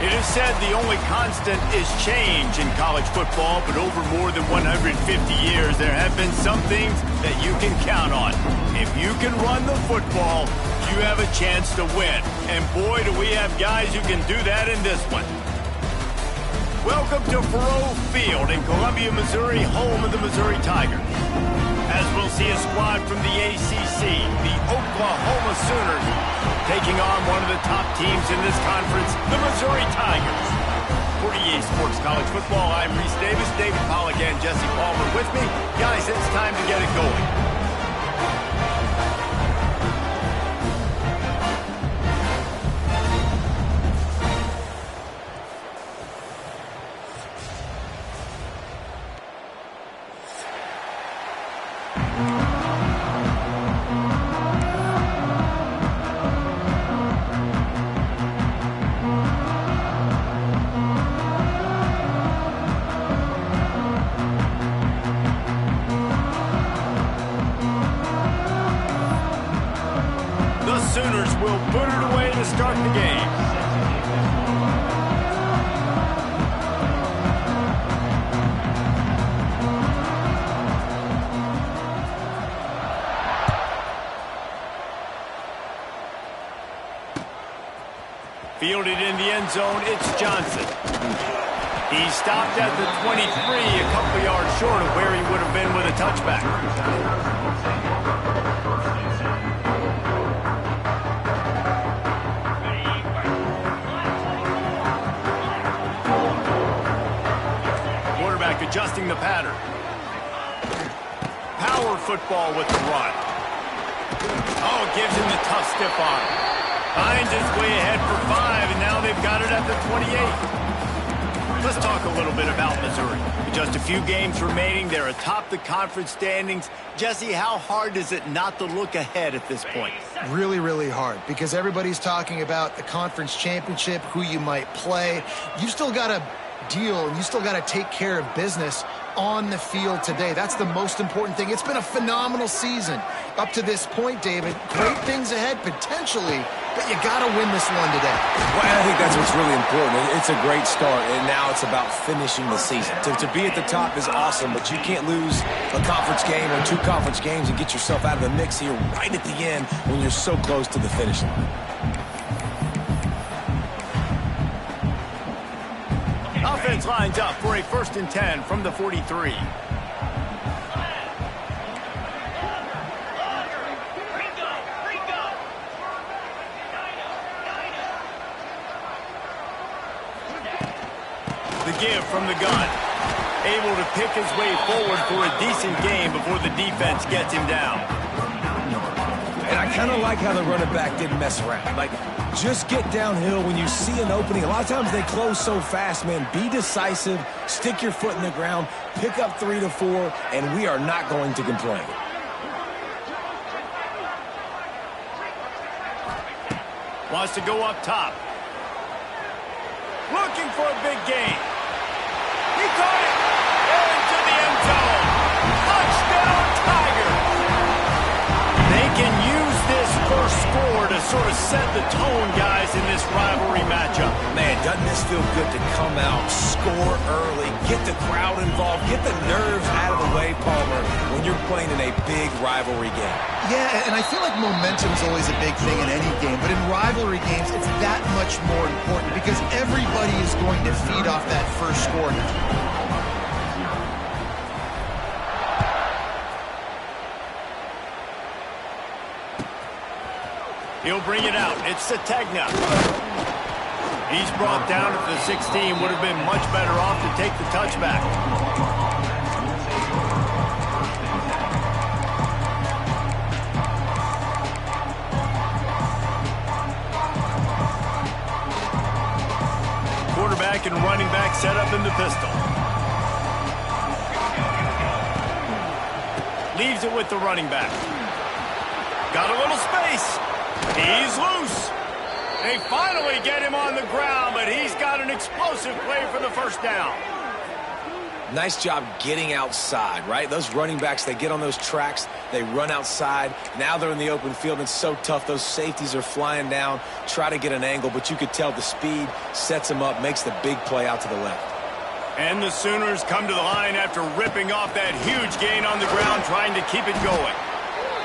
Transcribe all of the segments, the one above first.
It is said the only constant is change in college football, but over more than 150 years, there have been some things that you can count on. If you can run the football, you have a chance to win. And boy, do we have guys who can do that in this one. Welcome to Faurot Field in Columbia, Missouri, home of the Missouri Tigers. As we'll see a squad from the ACC, the Oklahoma Sooners, taking on one of the top teams in this conference, the Missouri Tigers. For EA Sports College Football, I'm Reese Davis, David Pollack, and Jesse Palmer with me. Guys, it's time to get it going. Sooners will put it away to start the game. Fielded in the end zone, it's Johnson. He stopped at the 23, a couple yards short of where he would have been with a touchback. Adjusting the pattern. Power football with the run. Oh, gives him the tough stiff arm. Finds his way ahead for 5, and now they've got it at the 28. Let's talk a little bit about Missouri. With just a few games remaining, they're atop the conference standings. Jesse, how hard is it not to look ahead at this point? Really, really hard, because everybody's talking about the conference championship, who you might play. You still got to deal, and you still got to take care of business on the field today. That's the most important thing. It's been a phenomenal season up to this point, David. Great things ahead, potentially, but you got to win this one today. Well, I think that's what's really important. It's a great start, and now it's about finishing the season. To be at the top is awesome, but you can't lose a conference game or 2 conference games and get yourself out of the mix here right at the end when you're so close to the finish line. Offense lines up for a 1st and 10 from the 43. The give from the gun. Able to pick his way forward for a decent game before the defense gets him down. And I kind of like how the running back didn't mess around. Like, just get downhill when you see an opening. A lot of times they close so fast, man. Be decisive, stick your foot in the ground, pick up 3 to 4, and we are not going to complain. Wants to go up top. Looking for a big gain. He caught it. Into the end zone. Touchdown, Tigers. They can use this first score to sort of set the tone, guys, in this rivalry matchup. Man, doesn't this feel good to come out, score early, get the crowd involved, get the nerves out of the way, Palmer, when you're playing in a big rivalry game? Yeah, and I feel like momentum is always a big thing in any game, but in rivalry games, it's that much more important because everybody is going to feed off that first score now. He'll bring it out. It's Sategna. He's brought down at the 16. Would have been much better off to take the touchback. Quarterback and running back set up in the pistol. Leaves it with the running back. Got a little space. He's loose. They finally get him on the ground, but he's got an explosive play for the first down. Nice job getting outside, right? Those running backs, they get on those tracks, they run outside. Now they're in the open field. It's so tough. Those safeties are flying down, try to get an angle, but you could tell the speed sets them up, makes the big play out to the left. And the Sooners come to the line after ripping off that huge gain on the ground, trying to keep it going.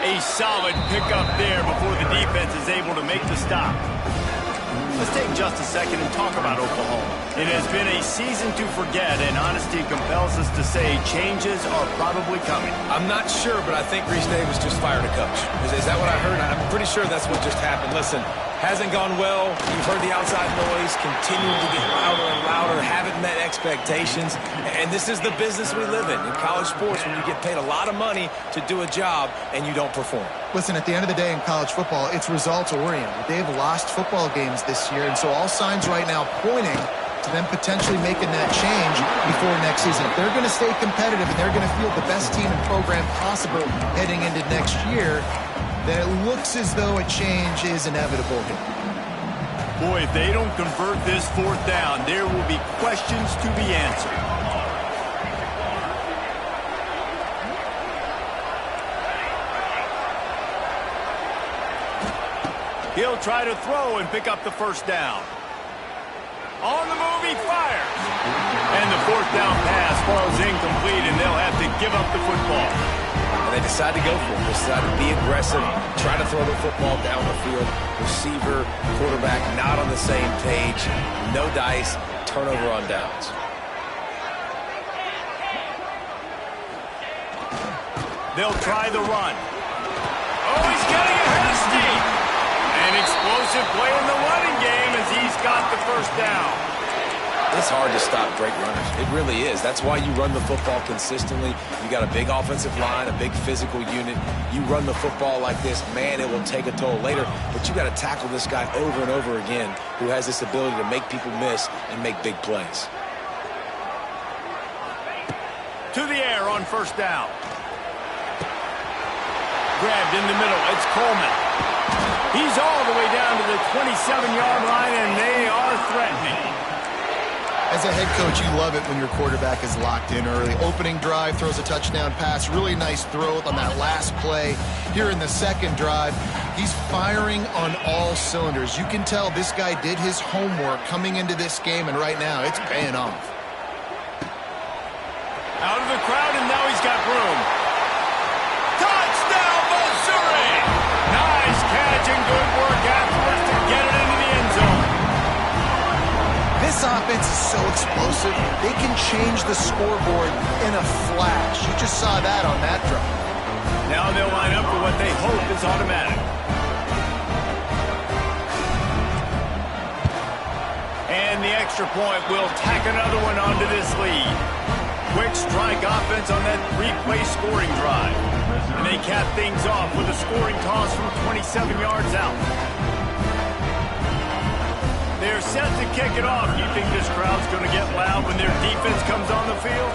A solid pickup there before the defense is able to make the stop. Let's take just a second and talk about Oklahoma. It has been a season to forget, and honesty compels us to say changes are probably coming. I'm not sure, but I think Reese Davis just fired a coach. Is that what I heard? I'm pretty sure that's what just happened. Listen, hasn't gone well. You've heard the outside noise, continuing to get louder and louder, haven't met expectations. And this is the business we live in college sports, when you get paid a lot of money to do a job and you don't perform. Listen, at the end of the day in college football, it's results-oriented. They've lost football games this year, and so all signs right now pointing to them potentially making that change before next season. If they're going to stay competitive and they're going to field the best team and program possible heading into next year, then it looks as though a change is inevitable here. Boy, if they don't convert this fourth down, there will be questions to be answered. He'll try to throw and pick up the first down. On the move, he fires. And the fourth down pass falls incomplete, and they'll have to give up the football. And they decide to go for it. They decide to be aggressive, try to throw the football down the field. Receiver, quarterback, not on the same page. No dice, turnover on downs. They'll try the run. Oh, he's getting ahead of steam. An explosive play in the running game as he's got the first down. It's hard to stop great runners. It really is. That's why you run the football consistently. You got a big offensive line, a big physical unit. You run the football like this, man, it will take a toll later. But you got to tackle this guy over and over again who has this ability to make people miss and make big plays. To the air on first down. Grabbed in the middle. It's Coleman. He's all the way down to the 27-yard line, and they are threatening. As a head coach, you love it when your quarterback is locked in early. Opening drive, throws a touchdown pass. Really nice throw on that last play. Here in the second drive, he's firing on all cylinders. You can tell this guy did his homework coming into this game, and right now it's paying off. Out of the crowd, and now he's got room. Touchdown, Missouri! Nice catch and good work afterwards to get it into the end zone. This offense is so explosive, they can change the scoreboard in a flash. You just saw that on that drive. Now they'll line up for what they hope is automatic. And the extra point will tack another one onto this lead. Quick strike offense on that three-play scoring drive. And they cap things off with a scoring toss from 27 yards out. They're set to kick it off. You think this crowd's going to get loud when their defense comes on the field?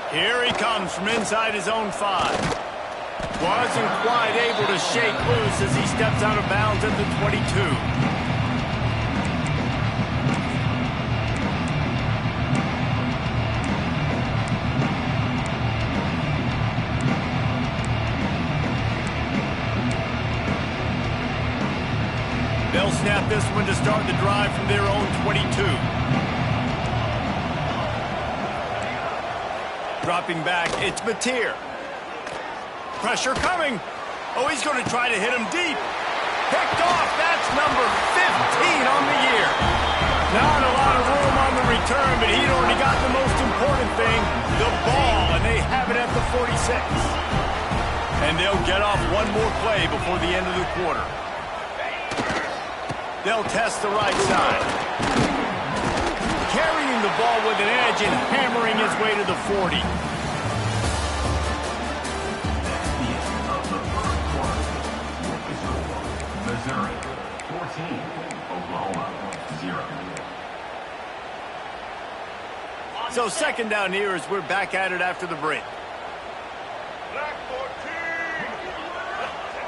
Here he comes from inside his own 5. Wasn't quite able to shake loose as he steps out of bounds at the 22. They'll snap this one to start the drive from their own 22. Dropping back, it's Mateer. Pressure coming. Oh, he's going to try to hit him deep. Picked off. That's number 15 on the year. Not a lot of room on the return, but he'd already got the most important thing, the ball, and they have it at the 46. And they'll get off one more play before the end of the quarter. They'll test the right side. Carrying the ball with an edge and hammering his way to the 40. Missouri, 14. Oklahoma, 0. So second down here as we're back at it after the break.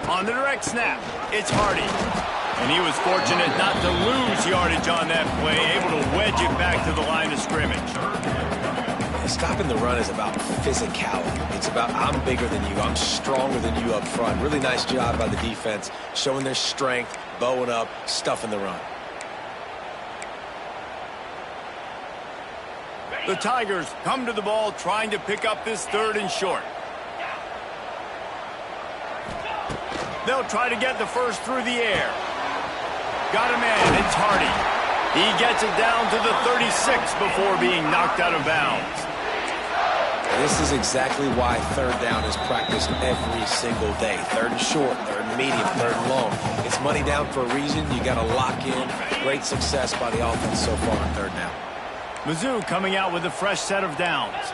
On the direct snap, it's Hardy. And he was fortunate not to lose yardage on that play, able to wedge it back to the line of scrimmage. Stopping the run is about physicality. It's about I'm bigger than you, I'm stronger than you up front. Really nice job by the defense, showing their strength, bowing up, stuffing the run. The Tigers come to the ball trying to pick up this 3rd and short. They'll try to get the first through the air. Got a man, it's Hardy. He gets it down to the 36 before being knocked out of bounds. This is exactly why 3rd down is practiced every single day. 3rd and short, 3rd and medium, 3rd and long. It's money down for a reason. You got to lock in. Great success by the offense so far on 3rd down. Mizzou coming out with a fresh set of downs.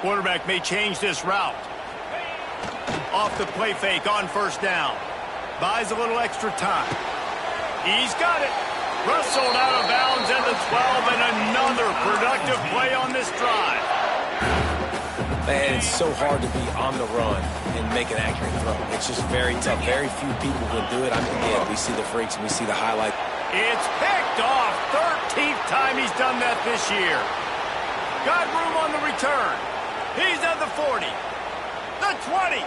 Quarterback may change this route. Off the play fake on 1st down. Buys a little extra time. He's got it. Wrestled out of bounds at the 12, and another productive play on this drive. Man, it's so hard to be on the run and make an accurate throw. It's just very tough. Very few people can do it. I mean, yeah, we see the freaks and we see the highlight. It's picked off. 13th time he's done that this year. Got room on the return. He's at the 40. The 20.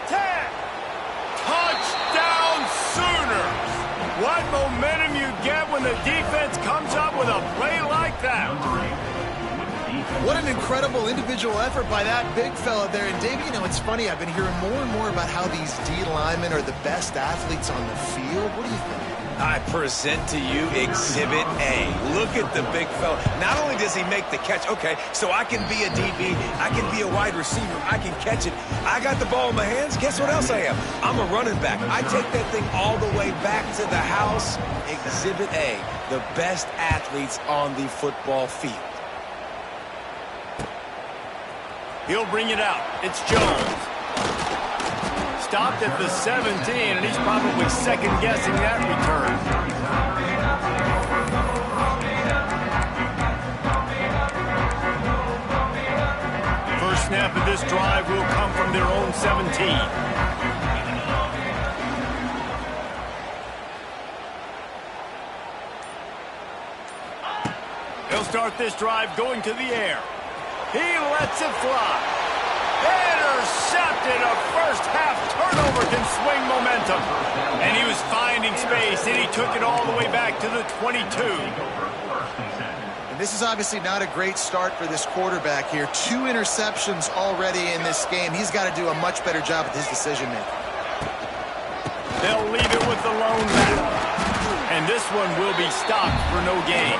10. Touchdown Sooners. What momentum you get when the defense comes up with a play like that. What an incredible individual effort by that big fella there. And, Dave, you know, it's funny. I've been hearing more and more about how these D linemen are the best athletes on the field. What do you think? I present to you Exhibit A. Look at the big fella. Not only does he make the catch, okay, so I can be a DB, I can be a wide receiver, I can catch it. I got the ball in my hands. Guess what else I am? I'm a running back. I take that thing all the way back to the house. Exhibit A, the best athletes on the football field. He'll bring it out. It's Jones. Stopped at the 17, and he's probably second-guessing that return. First snap of this drive will come from their own 17. He'll start this drive going to the air. He lets it fly. Intercepted. A first-half turnover can swing momentum. And he was finding space, and he took it all the way back to the 22. And this is obviously not a great start for this quarterback here. 2 interceptions already in this game. He's got to do a much better job with his decision-making. They'll leave it with the lone back. And this one will be stopped for no gain.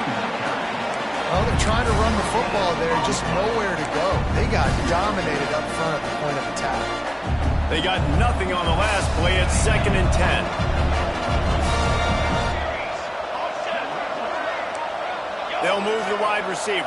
Well, they're trying to run the football there, just nowhere to go. They got dominated up front at the point of attack. They got nothing on the last play at 2nd and 10. They'll move the wide receiver.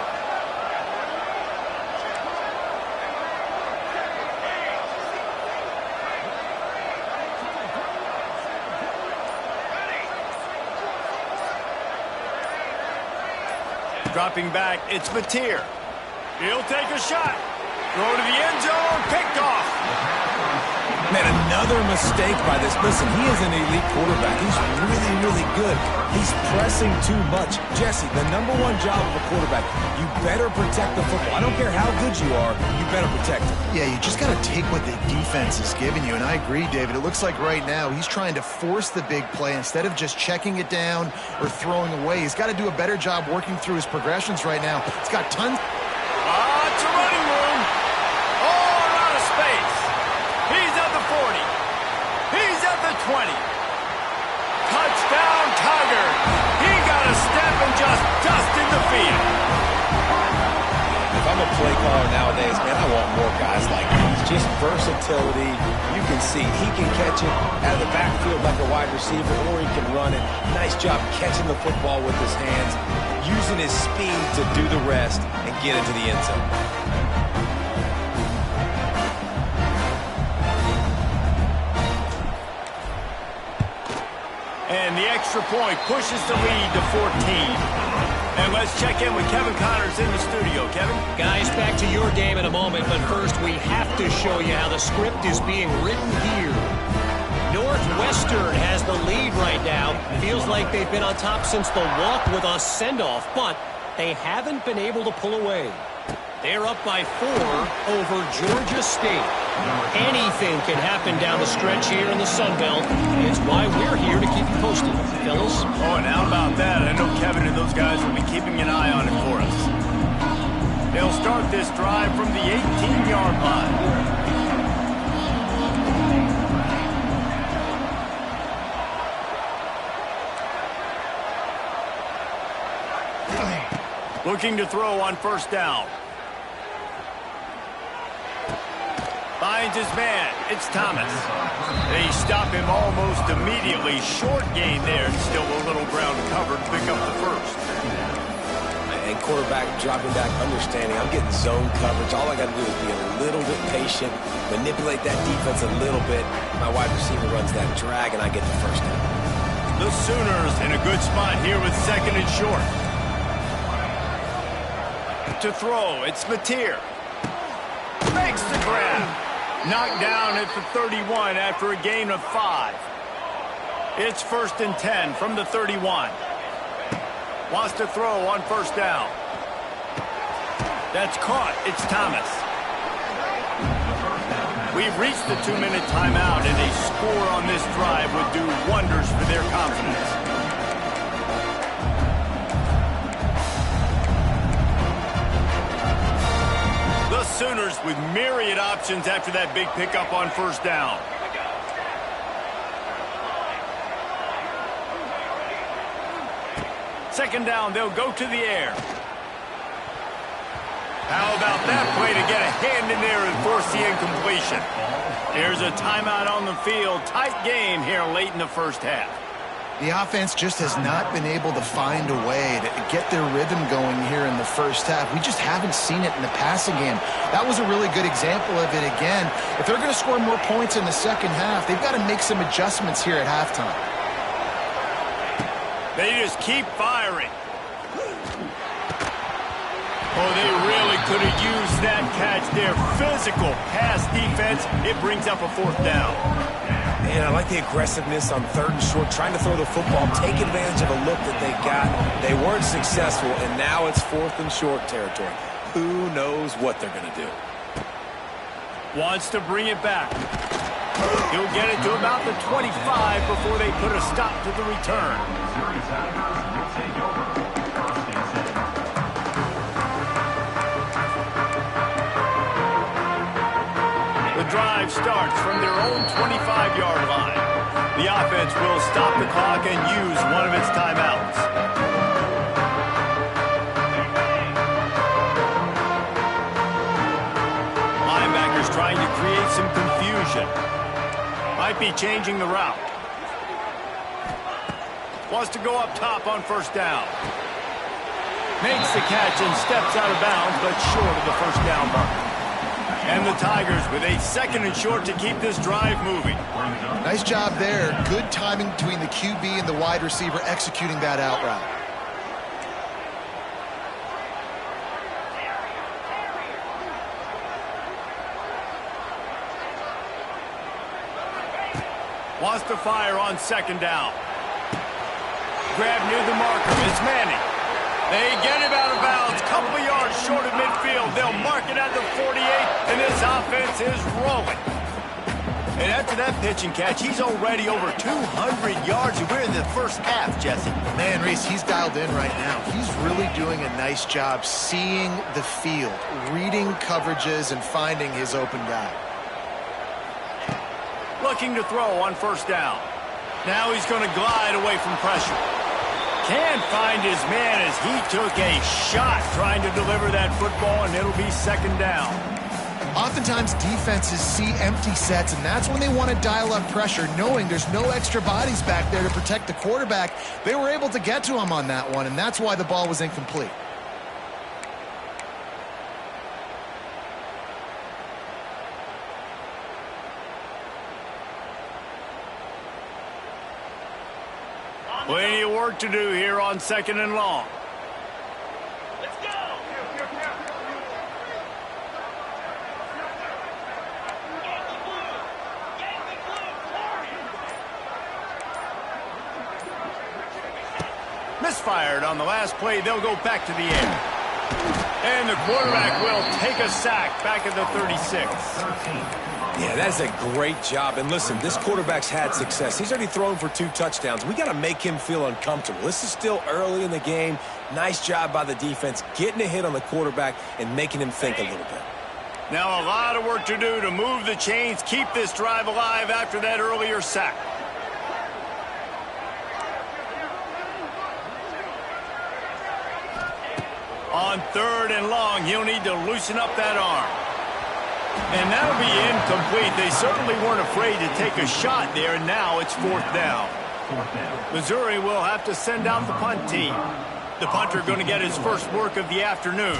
Dropping back, it's Mateer. He'll take a shot. Throw to the end zone, picked off. Man, another mistake by this. Listen, he is an elite quarterback. He's really, really good. He's pressing too much. Jesse, the #1 job of a quarterback, you better protect the football. I don't care how good you are, you better protect it. Yeah, you just got to take what the defense is giving you. And I agree, David. It looks like right now he's trying to force the big play instead of just checking it down or throwing away. He's got to do a better job working through his progressions right now. It's got tons. It's a running room. All out of space. He's at the 40. He's at the 20. Touchdown, Tiger. He got a step and just dusted the field. If I'm a play caller nowadays, man, I want more guys like these. Just versatility. You can see he can catch it out of the backfield like a wide receiver, or he can run it. Nice job catching the football with his hands, using his speed to do the rest and get into the end zone. And the extra point pushes the lead to 14. And let's check in with Kevin Connors in the studio. Kevin? Guys, back to your game in a moment, but first we have to show you how the script is being written here. Northwest Eastern has the lead right now. Feels like they've been on top since the walk with a send-off, but they haven't been able to pull away. They're up by 4 over Georgia State. Anything can happen down the stretch here in the Sun Belt. It's why we're here to keep you posted, fellas. Oh, and how about that? I know Kevin and those guys will be keeping an eye on it for us. They'll start this drive from the 18-yard line. Looking to throw on first down. Finds his man. It's Thomas. They stop him almost immediately. Short gain there. Still a little ground covered. Pick up the first. And quarterback dropping back, understanding I'm getting zone coverage. All I got to do is be a little bit patient, manipulate that defense a little bit. My wide receiver runs that drag, and I get the first down. The Sooners in a good spot here with second and short. To throw, it's Mateer. Makes the grab. Knocked down at the 31 after a gain of 5. It's 1st and 10 from the 31. Wants to throw on first down. That's caught. It's Thomas. We've reached the 2-minute timeout, and a score on this drive would do wonders for their confidence. The Sooners with myriad options after that big pickup on first down. Second down, they'll go to the air. How about that play to get a hand in there and force the incompletion? There's a timeout on the field. Tight game here late in the first half. The offense just has not been able to find a way to get their rhythm going here in the first half. We just haven't seen it in the passing game. That was a really good example of it again. If they're going to score more points in the second half, they've got to make some adjustments here at halftime. They just keep firing. Oh, they really could have used that catch there. Physical pass defense. It brings up a fourth down. And I like the aggressiveness on 3rd and short, trying to throw the football, take advantage of a look that they got. They weren't successful, and now it's 4th and short territory. Who knows what they're going to do? Wants to bring it back. He'll get it to about the 25 before they put a stop to the return. Missouri Tigers will take over. 1st and 10. The drive starts from their own 25-yard line. The offense will stop the clock and use one of its timeouts. Linebackers trying to create some confusion. Might be changing the route. Wants to go up top on first down. Makes the catch and steps out of bounds, but short of the first down mark. And the Tigers with a 2nd and short to keep this drive moving. Nice job there. Good timing between the QB and the wide receiver executing that out route. Wants to fire on second down. Grab near the marker. It's Manning. They get him out of bounds. Couple of yards short of midfield. They'll mark it at the 48, and this offense is rolling. And after that pitch and catch, he's already over 200 yards. We're in the first half, Jesse. Man, Reese, he's dialed in right now. He's really doing a nice job seeing the field, reading coverages, and finding his open guy. Looking to throw on first down. Now he's going to glide away from pressure. Can't find his man as he took a shot trying to deliver that football, and it'll be second down. Oftentimes, defenses see empty sets, and that's when they want to dial up pressure, knowing there's no extra bodies back there to protect the quarterback. They were able to get to him on that one, and that's why the ball was incomplete. Plenty of work to do here on 2nd and long. Let's go. Misfired on the last play. They'll go back to the air. And the quarterback will take a sack back at the 36. Yeah, that's a great job. And listen, this quarterback's had success. He's already thrown for 2 touchdowns. We got to make him feel uncomfortable. This is still early in the game. Nice job by the defense, getting a hit on the quarterback and making him think a little bit. Now a lot of work to do to move the chains, keep this drive alive after that earlier sack. On 3rd and long, he'll need to loosen up that arm. And that'll be incomplete. They certainly weren't afraid to take a shot there, and now it's 4th down. Missouri will have to send out the punt team. The punter going to get his first work of the afternoon.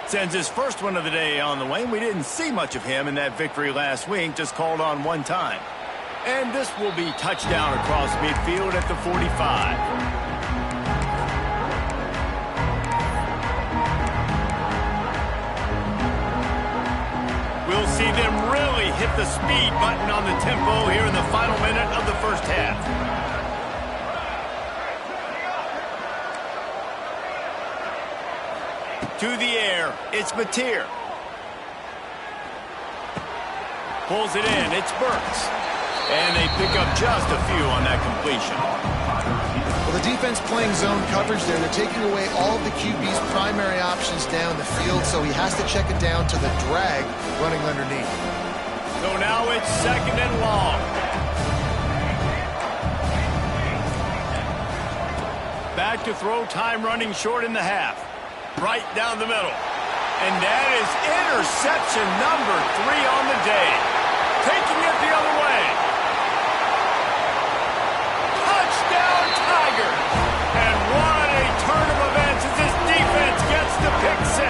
Sends his first one of the day on the way. We didn't see much of him in that victory last week, just called on 1 time. And this will be touchdown across midfield at the 45. We'll see them really hit the speed button on the tempo here in the final minute of the first half. To the air, it's Mateer. Pulls it in, it's Burks. And they pick up just a few on that completion. Well, the defense playing zone coverage there. They're taking away all of the QB's primary options down the field, so he has to check it down to the drag running underneath. So now it's 2nd and long. Back to throw, time running short in the half. Right down the middle. And that is interception number 3 on the day. Taking it the other way. Touchdown Tigers! And what a turn of events as this defense gets the pick 6.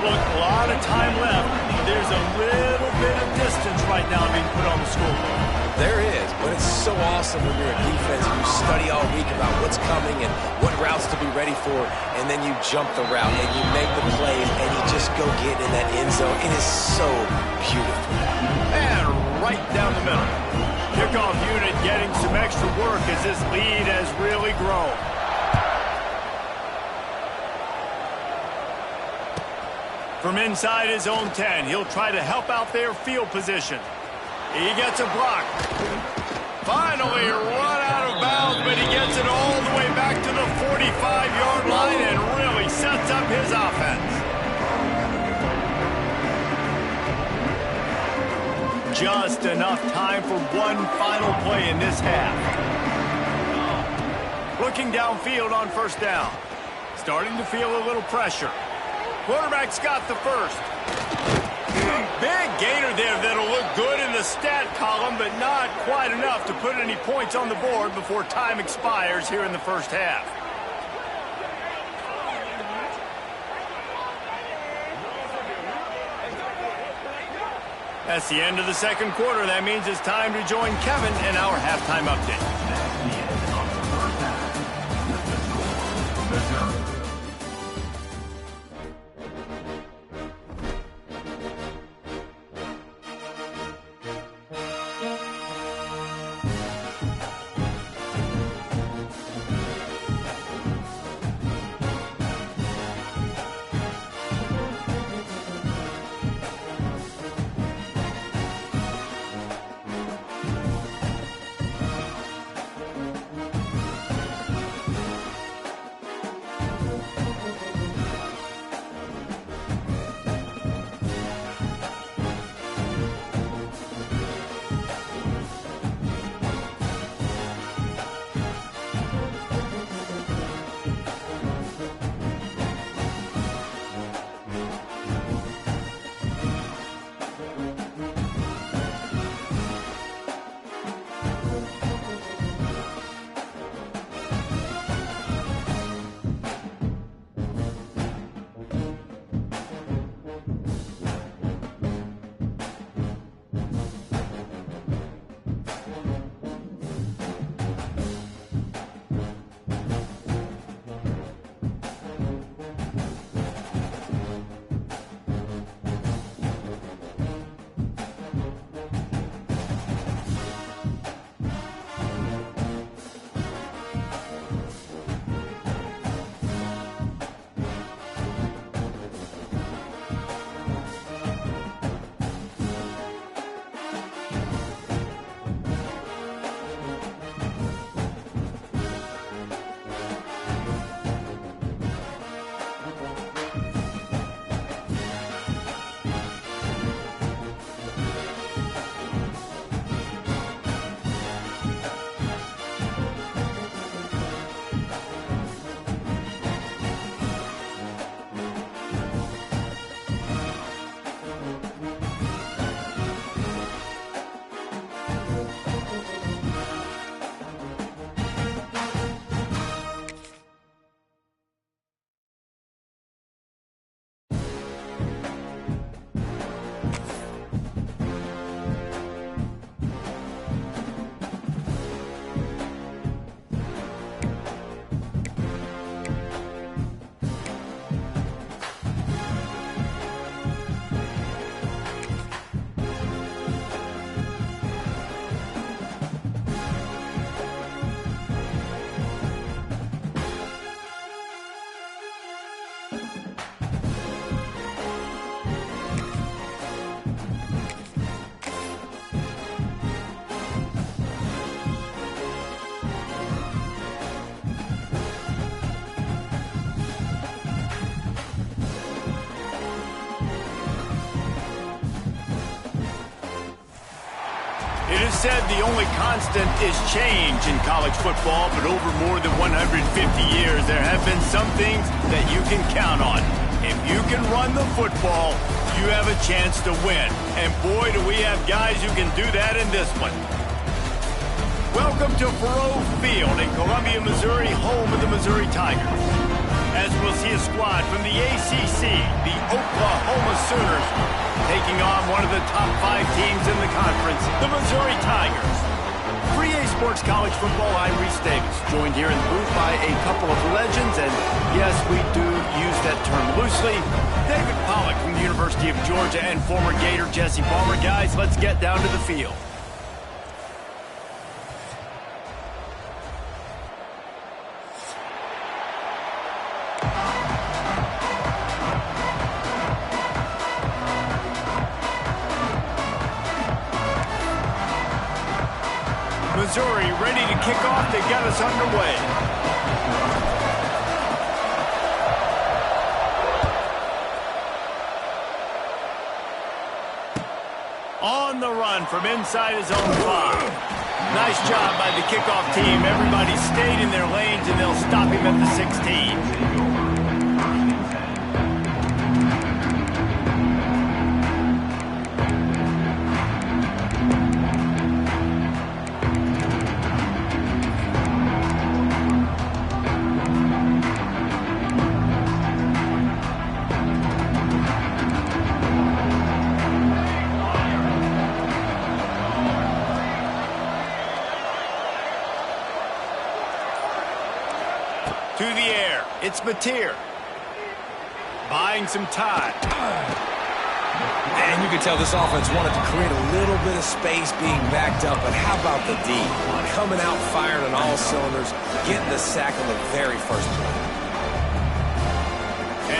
Look, a lot of time left. There's a little bit of distance right now being put on the scoreboard. There is, but it's so awesome when you're a defense and you study all week about what's coming and what routes to be ready for, and then you jump the route and you make the plays and you just go get in that end zone. It is so beautiful. And right down the middle. Kickoff unit getting some extra work as this lead has really grown. From inside his own 10, he'll try to help out their field position. He gets a block. Finally run out of bounds, but he gets it all the way back to the 45-yard line and really sets up his offense. Just enough time for one final play in this half. Looking downfield on 1st down. Starting to feel a little pressure. Quarterback's got the first. Big gainer there that'll look good in the stat column, but not quite enough to put any points on the board before time expires here in the first half. That's the end of the 2nd quarter. That means it's time to join Kevin in our halftime update. It is said the only constant is change in college football, but over more than 150 years, there have been some things that you can count on. If you can run the football, you have a chance to win. And boy, do we have guys who can do that in this one. Welcome to Faurot Field in Columbia, Missouri, home of the Missouri Tigers. As we'll see a squad from the ACC, the Oklahoma Sooners, taking on one of the top 5 teams in the conference, the Missouri Tigers. For EA Sports College Football, I'm Reese Davis, joined here in the booth by a couple of legends, and yes, we do use that term loosely. David Pollack from the University of Georgia and former Gator Jesse Palmer. Guys, let's get down to the field. Missouri ready to kick off to get us underway. On the run from inside his own 5. Nice job by the kickoff team. Everybody stayed in their lanes, and they'll stop him at the 16. To the air, it's Mateer. Buying some time. And you can tell this offense wanted to create a little bit of space being backed up, but how about the D? Coming out firing on all cylinders, getting the sack on the very first play.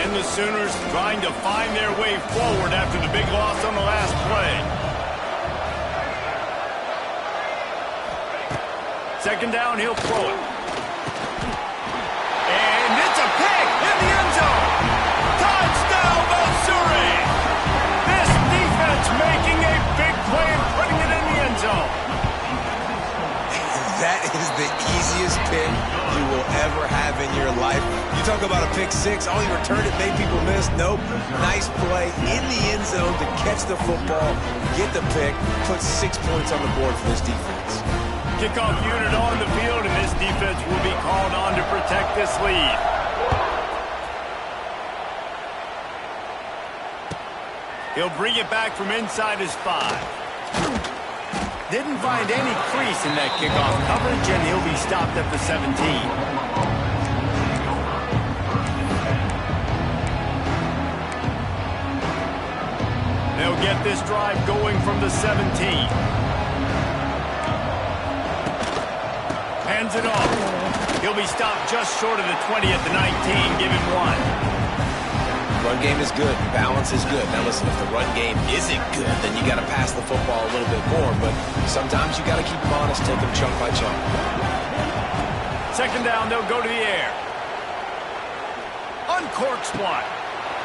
And the Sooners trying to find their way forward after the big loss on the last play. Second down, he'll throw it. And it's a pick in the end zone. Touchdown, Missouri! This defense making a big play and putting it in the end zone. That is the easiest pick you will ever have in your life. You talk about a pick 6, all you returned it made people miss. Nope. Nice play in the end zone to catch the football, get the pick, put 6 points on the board for this defense. Kickoff unit on the field, and this defense will be called on to protect this lead. He'll bring it back from inside his 5. Didn't find any crease in that kickoff coverage, and he'll be stopped at the 17. They'll get this drive going from the 17. Hands it off. He'll be stopped just short of the 20 at the 19. Give him 1. Run game is good. Balance is good. Now listen, if the run game isn't good, then you got to pass the football a little bit more. But sometimes you got to keep them honest, take them chunk by chunk. Second down, they'll go to the air. Uncorks one.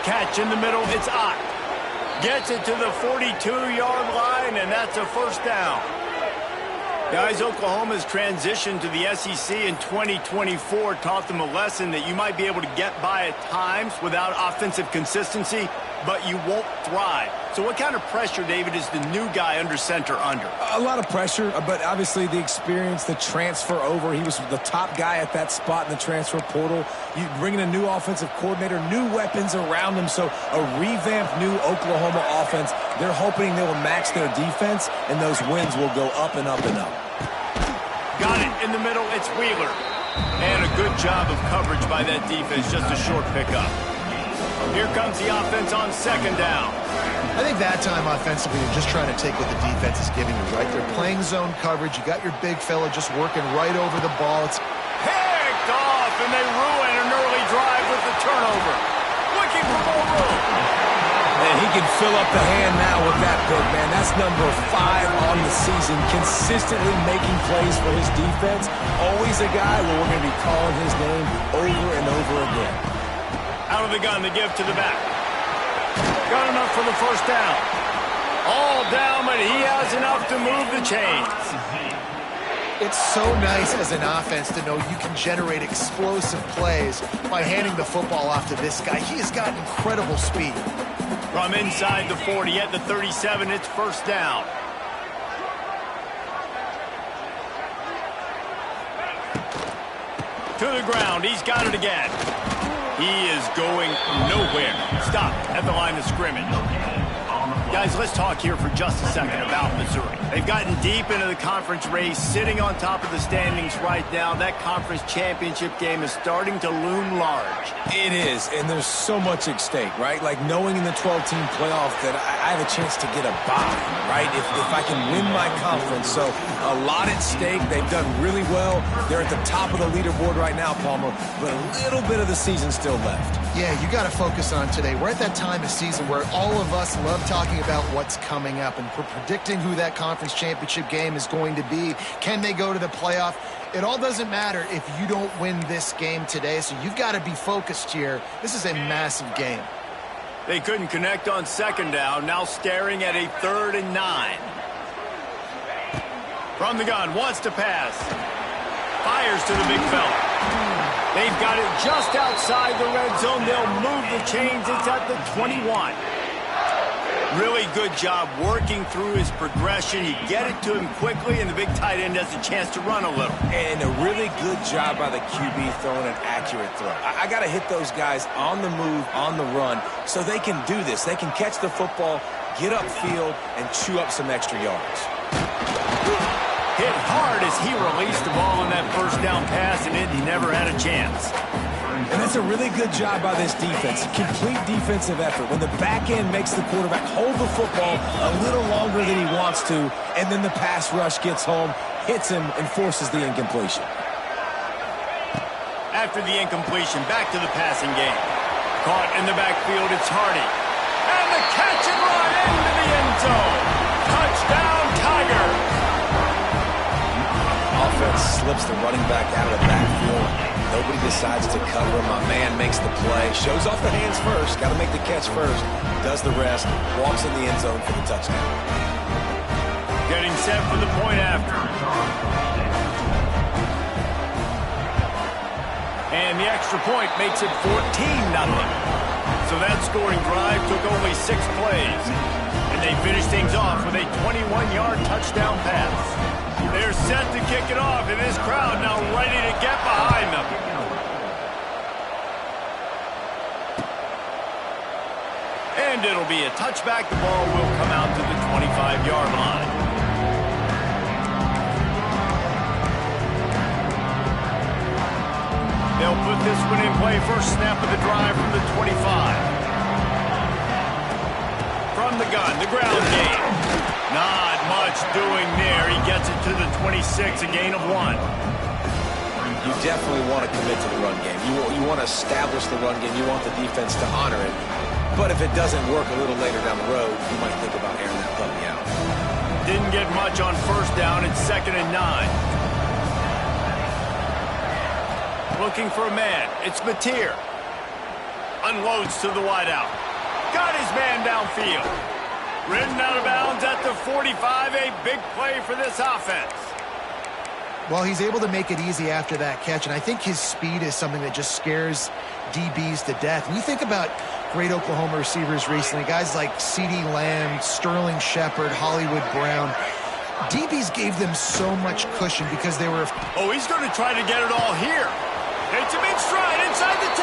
Catch in the middle, it's Ott. Gets it to the 42-yard line, and that's a first down. Guys, Oklahoma's transition to the SEC in 2024 taught them a lesson that you might be able to get by at times without offensive consistency, but you won't thrive. So what kind of pressure, David, is the new guy under center under? A lot of pressure, but obviously the experience, the transfer over. He was the top guy at that spot in the transfer portal. You bring in a new offensive coordinator, new weapons around him, so a revamped new Oklahoma offense. They're hoping they will match their defense, and those wins will go up and up and up. Got it in the middle, it's Wheeler. And a good job of coverage by that defense, just a short pickup. Here comes the offense on second down. I think that time offensively, you're just trying to take what the defense is giving you, right? They're playing zone coverage. You got your big fella just working right over the ball. It's picked off, and they ruin an early drive with the turnover. Looking for more room. And he can fill up the hand now with that pick, man. That's number 5 on the season, consistently making plays for his defense. Always a guy where we're going to be calling his name over and over again. Out of the gun, the give to the back. Got enough for the first down. All down but he has enough to move the chains. It's so nice as an offense to know you can generate explosive plays by handing the football off to this guy. He has got incredible speed. From inside the 40 at the 37, it's first down. To the ground, he's got it again. He is going nowhere. Stop at the line of scrimmage. Guys, let's talk here for just a second about Missouri. They've gotten deep into the conference race, sitting on top of the standings right now. That conference championship game is starting to loom large. It is, and there's so much at stake, right? Like knowing in the 12-team playoff that I have a chance to get a bye, right? If I can win my conference. So a lot at stake. They've done really well. They're at the top of the leaderboard right now, Palmer, but a little bit of the season still left. Yeah, you got to focus on today. We're at that time of season where all of us love talking about what's coming up, and we're predicting who that conference championship game is going to be. Can they go to the playoff? It all doesn't matter if you don't win this game today, so you've got to be focused here. This is a massive game. They couldn't connect on second down, now staring at a 3rd and 9. From the gun, wants to pass. Fires to the big fella. They've got it just outside the red zone. They'll move the chains. It's at the 21. Really good job working through his progression. You get it to him quickly, and the big tight end has a chance to run a little. And a really good job by the QB throwing an accurate throw. I got to hit those guys on the move, on the run, so they can do this. They can catch the football, get upfield, and chew up some extra yards. Hit hard as he released the ball on that first down pass, and he never had a chance. And that's a really good job by this defense. Complete defensive effort. When the back end makes the quarterback hold the football a little longer than he wants to, and then the pass rush gets home, hits him, and forces the incompletion. After the incompletion, back to the passing game. Caught in the backfield, it's Hardy. And the catch and run into the end zone. Touchdown, Tigers. Offense slips the running back out of the backfield. Nobody decides to cover him. My man makes the play. Shows off the hands first. Got to make the catch first. Does the rest. Walks in the end zone for the touchdown. Getting set for the point after. And the extra point makes it 14-0. So that scoring drive took only 6 plays. And they finished things off with a 21-yard touchdown pass. They're set to kick it off, and this crowd now ready to get behind them. And it'll be a touchback. The ball will come out to the 25-yard line. They'll put this one in play. First snap of the drive from the 25. From the gun, the ground game. Not much doing there. He gets it to the 26, a gain of 1. You definitely want to commit to the run game. You want to establish the run game. You want the defense to honor it. But if it doesn't work a little later down the road, you might think about airing that puppy out. Didn't get much on first down. It's 2nd and 9. Looking for a man. It's Mateer. Unloads to the wideout. Got his man downfield. Ridden out of bounds at the 45. A big play for this offense. Well, he's able to make it easy after that catch, and I think his speed is something that just scares DBs to death. When you think about great Oklahoma receivers recently, guys like CeeDee Lamb, Sterling Shepard, Hollywood Brown, DBs gave them so much cushion because they were... Oh, he's going to try to get it all here. It's a big stride inside the 10.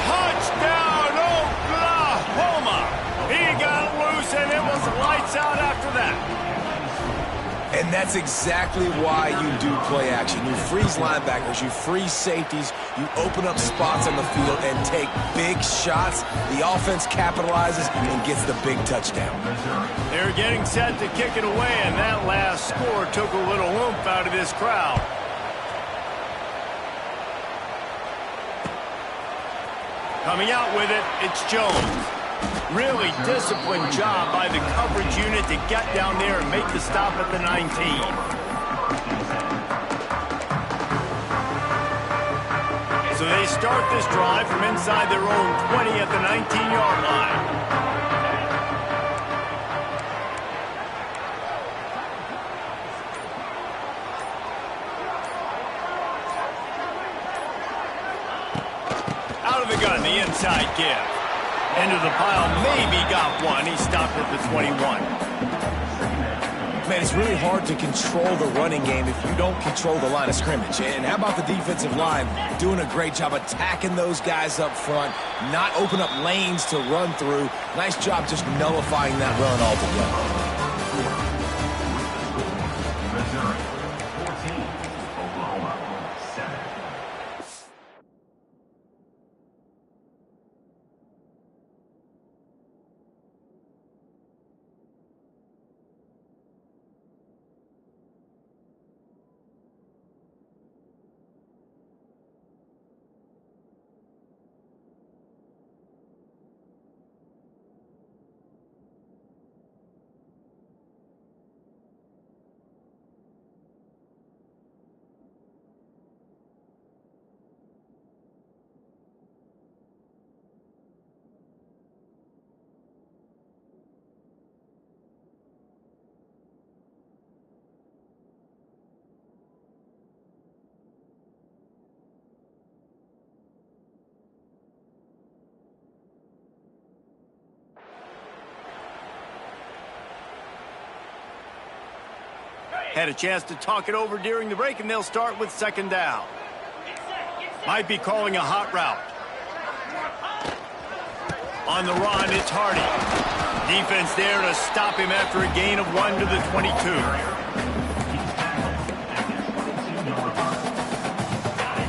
Touchdown, Oklahoma. He got loose, and it was lights out after that. And that's exactly why you do play action. You freeze linebackers, you freeze safeties, you open up spots on the field and take big shots. The offense capitalizes and gets the big touchdown. They're getting set to kick it away, and that last score took a little oomph out of this crowd. Coming out with it, it's Jones. Really disciplined job by the coverage unit to get down there and make the stop at the 19. So they start this drive from inside their own 20 at the 19-yard line. the inside give. Into the pile, maybe got one. He stopped at the 21. Man, it's really hard to control the running game if you don't control the line of scrimmage. And how about the defensive line doing a great job attacking those guys up front, not open up lanes to run through. Nice job just nullifying that run altogether. Missouri 14, Oklahoma 7. Had a chance to talk it over during the break, and they'll start with second down. Might be calling a hot route. On the run, it's Hardy. Defense there to stop him after a gain of 1 to the 22.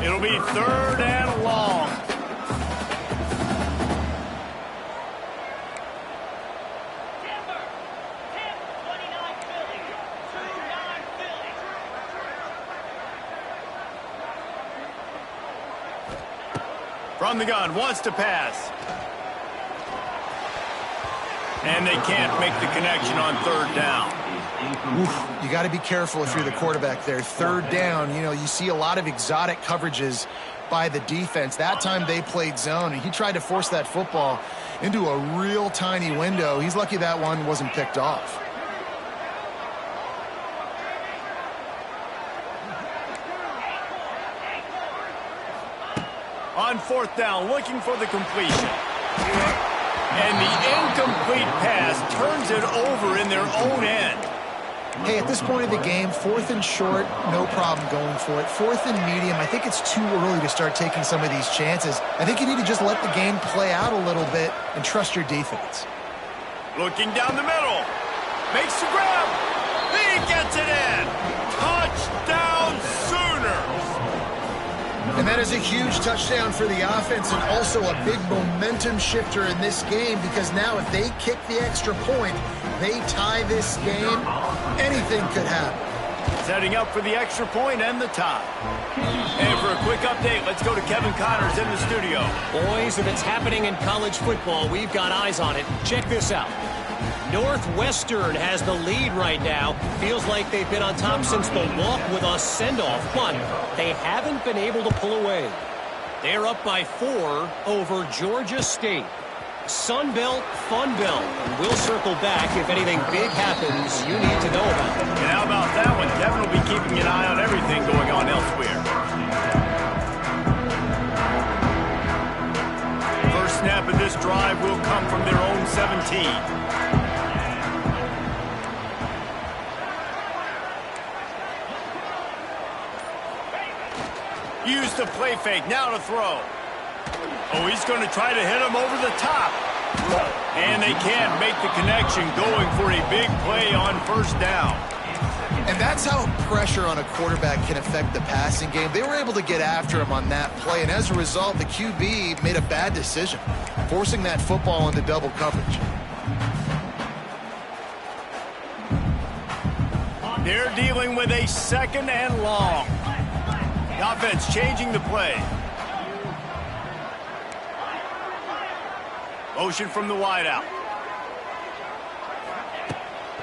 It'll be third and long. From the gun, wants to pass. And they can't make the connection on third down. You got to be careful if you're the quarterback there. Third down, you see a lot of exotic coverages by the defense. That time they played zone, and he tried to force that football into a real tiny window. He's lucky that one wasn't picked off. On fourth down, looking for the completion. And the incomplete pass turns it over in their own end. Hey, at this point of the game, fourth and short, no problem going for it. Fourth and medium, I think it's too early to start taking some of these chances. I think you need to just let the game play out a little bit and trust your defense. Looking down the middle. Makes the grab. He gets it in. Touchdown Sooners. And that is a huge touchdown for the offense and also a big momentum shifter in this game, because now if they kick the extra point, they tie this game, anything could happen. Setting up for the extra point and the tie. And for a quick update, let's go to Kevin Connors in the studio. Boys, if it's happening in college football, we've got eyes on it. Check this out. Northwestern has the lead right now. Feels like they've been on top since the walk with a send-off, but they haven't been able to pull away. They're up by 4 over Georgia State. Sun Belt, Fun Belt. And we'll circle back if anything big happens you need to know about. And how about that one? Kevin will be keeping an eye on everything going on elsewhere. First snap of this drive will come from their own 17. Used the play fake, now to throw. Oh, he's going to try to hit him over the top. And they can't make the connection, going for a big play on first down. And that's how pressure on a quarterback can affect the passing game. They were able to get after him on that play, and as a result, the QB made a bad decision, forcing that football into double coverage. They're dealing with a second and long. The offense changing the play. Motion from the wideout.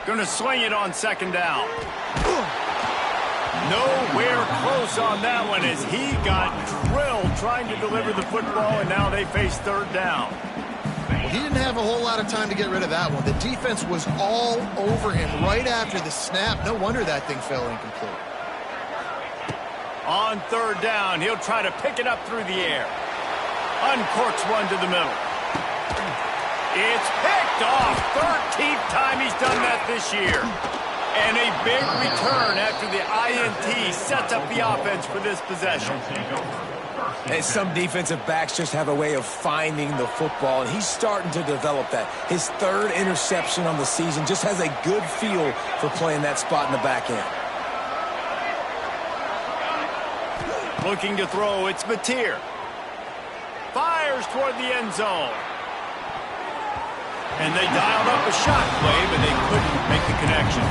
Going to swing it on second down. Nowhere close on that one as he got drilled trying to deliver the football, and now they face third down. Well, he didn't have a whole lot of time to get rid of that one. The defense was all over him right after the snap. No wonder that thing fell incomplete. On third down, he'll try to pick it up through the air. Uncorks one to the middle. It's picked off. 13th time he's done that this year. And a big return after the INT sets up the offense for this possession. And some defensive backs just have a way of finding the football, and he's starting to develop that. His third interception on the season, just has a good feel for playing that spot in the back end. Looking to throw, it's Mateer. Fires toward the end zone. And they dialed up a shot play, but they couldn't make the connection.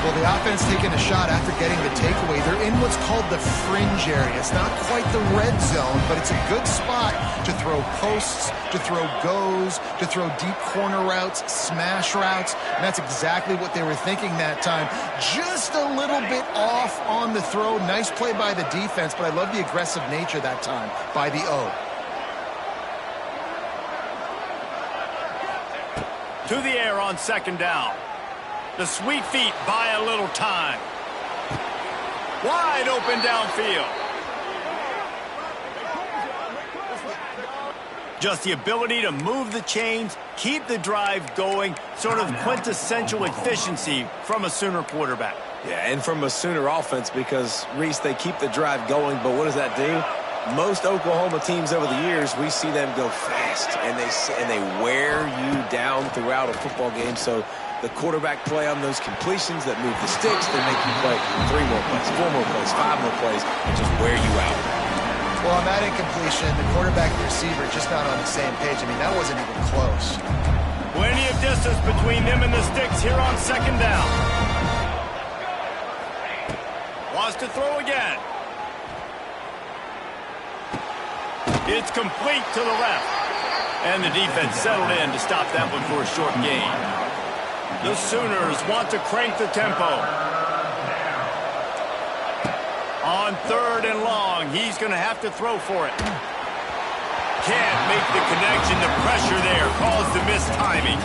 Well, the offense taking a shot after getting the takeaway. They're in what's called the fringe area. It's not quite the red zone, but it's a good spot to throw posts, to throw goes, to throw deep corner routes, smash routes. And that's exactly what they were thinking that time. Just a little bit off on the throw. Nice play by the defense, but I love the aggressive nature that time by the O. To the air on second down. The sweet feet buy a little time. Wide open downfield. Just the ability to move the chains, keep the drive going, sort of quintessential efficiency from a Sooner quarterback. Yeah, and from a Sooner offense because, Reese, they keep the drive going, but what does that do? Most Oklahoma teams over the years, we see them go fast, and they wear you down throughout a football game. So the quarterback play on those completions that move the sticks, they make you play 3 more plays, 4 more plays, 5 more plays, and just wear you out. Well, on that incompletion, the quarterback and receiver just not on the same page. I mean, that wasn't even close. Plenty of distance between them and the sticks here on second down. Wants to throw again. It's complete to the left. And the defense settled in to stop that one for a short gain. The Sooners want to crank the tempo. On third and long, he's going to have to throw for it. Can't make the connection. The pressure there caused the missed timing.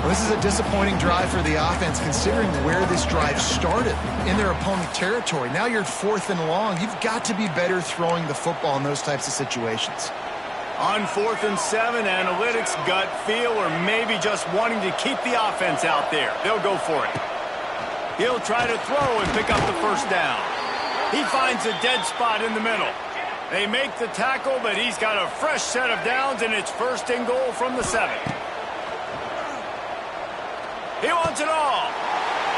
Well, this is a disappointing drive for the offense considering where this drive started, in their opponent territory. Now you're at 4th and long. You've got to be better throwing the football in those types of situations. On 4th and 7, analytics, gut feel, or maybe just wanting to keep the offense out there. They'll go for it. He'll try to throw and pick up the first down. He finds a dead spot in the middle. They make the tackle, but he's got a fresh set of downs, and it's 1st and goal from the 7. He wants it all.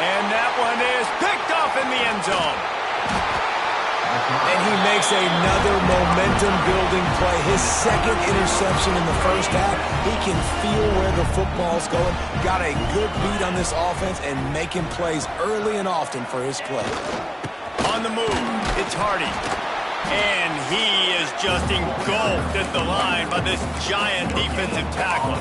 And that one is picked off in the end zone. And he makes another momentum-building play. His 2nd interception in the first half. He can feel where the football's going. Got a good beat on this offense and making plays early and often for his play. On the move, it's Hardy. And he is just engulfed at the line by this giant defensive tackle.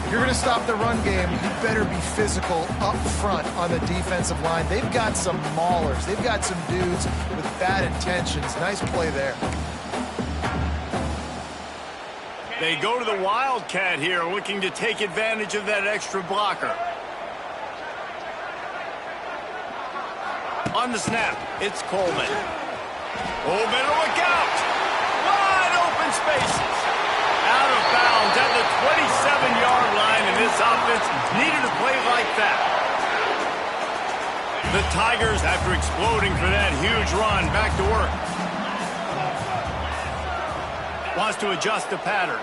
If you're going to stop the run game, you better be physical up front on the defensive line. They've got some maulers. They've got some dudes with bad intentions. Nice play there. They go to the Wildcat here, looking to take advantage of that extra blocker. On the snap, it's Coleman. Oh, better look out! Wide open spaces. Out of bounds at the 27-yard line, and this offense needed a play like that. The Tigers, after exploding for that huge run, back to work. Wants to adjust the pattern.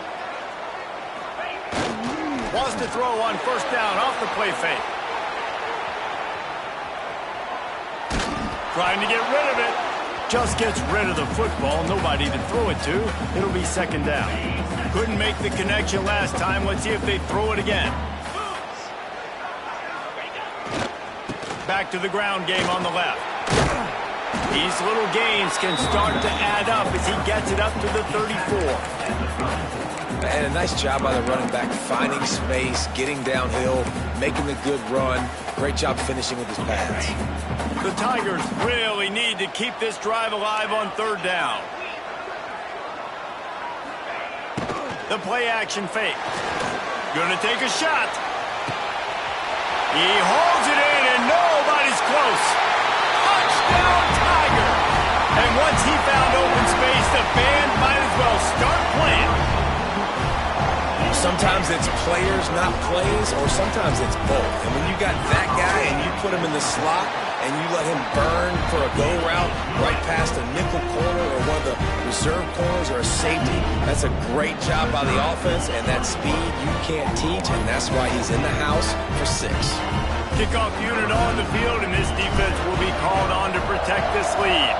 Wants to throw on 1st down off the play fake. Trying to get rid of it. Just gets rid of the football. Nobody to throw it to. It'll be 2nd down. Couldn't make the connection last time. Let's see if they throw it again. Back to the ground game on the left. These little gains can start to add up as he gets it up to the 34. And a nice job by the running back, finding space, getting downhill, making a good run. Great job finishing with his pads. The Tigers really need to keep this drive alive on 3rd down. The play action fake. Gonna take a shot. He holds it in and nobody's close. Touchdown Tiger. And once he found open space, the band might as well start playing. Sometimes it's players, not plays, or sometimes it's both. And when you got that guy and you put him in the slot and you let him burn for a go route right past a nickel corner or one of the reserve corners or a safety, that's a great job by the offense, and that speed you can't teach, and that's why he's in the house for 6. Kickoff unit on the field, and this defense will be called on to protect this lead.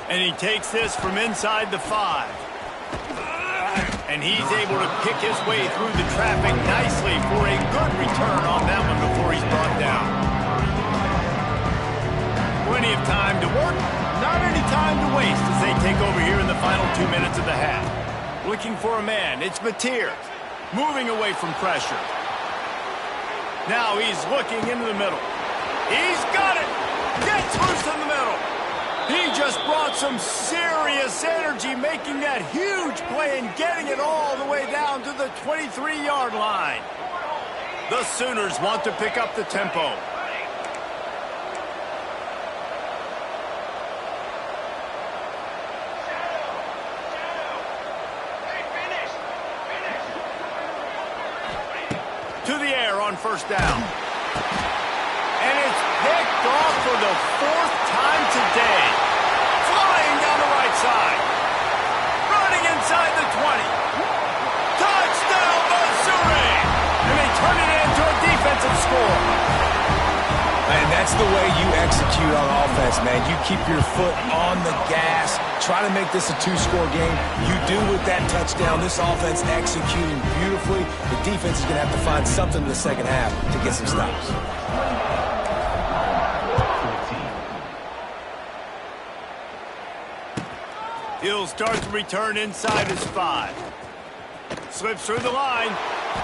And he takes this from inside the 5. And he's able to pick his way through the traffic nicely for a good return on that one before he's brought down. Plenty of time to work, not any time to waste as they take over here in the final 2 minutes of the half. Looking for a man, it's Mateer, moving away from pressure. Now he's looking into the middle. He's got it! Gets loose in the middle! He just brought some serious energy, making that huge play and getting it all the way down to the 23-yard line. The Sooners want to pick up the tempo. To the air on first down. And it's picked off for the 4th time today. Flying down the right side. Running inside the 20. Touchdown, Mizzou! And they turn it into a defensive score. And that's the way you execute on offense, man. You keep your foot on the gas. Try to make this a 2-score game. You do with that touchdown. This offense executing beautifully. The defense is going to have to find something in the second half to get some stops. He'll start the return inside his 5. Slips through the line.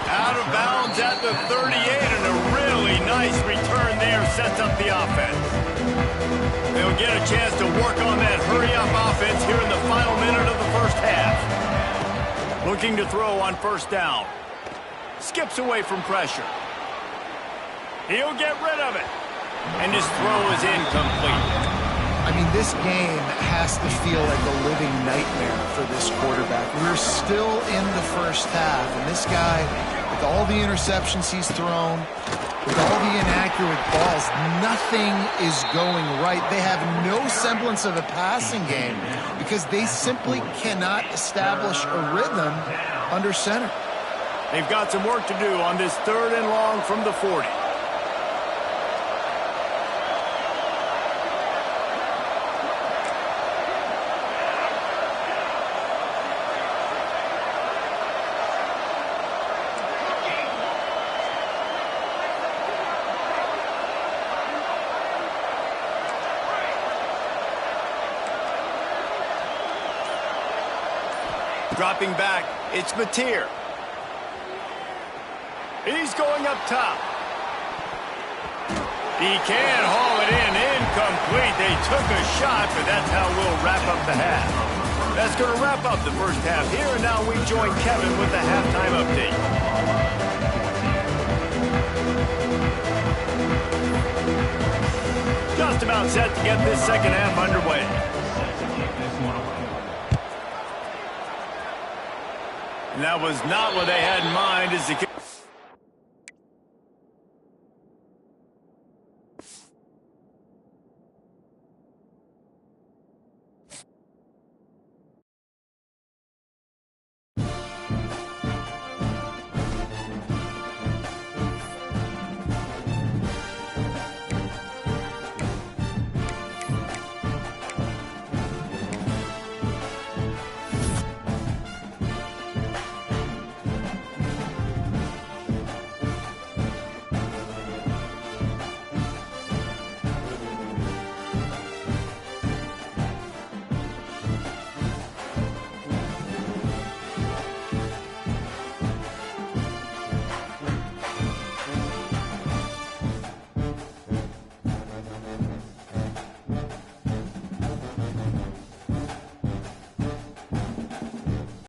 Out of bounds at the 38, and a really nice return there sets up the offense. They'll get a chance to work on that hurry-up offense here in the final minute of the first half. Looking to throw on first down. Skips away from pressure. He'll get rid of it. And his throw is incomplete. I mean, this game has to feel like a living nightmare for this quarterback. We're still in the first half, and this guy, with all the interceptions he's thrown, with all the inaccurate balls, nothing is going right. They have no semblance of a passing game because they simply cannot establish a rhythm under center. They've got some work to do on this 3rd and long from the 40. Dropping back, it's Mateer. He's going up top. He can haul it in, incomplete. They took a shot, but that's how we'll wrap up the half. That's going to wrap up the first half here, and now we join Kevin with the halftime update. Just about set to get this second half underway. And that was not what they had in mind as the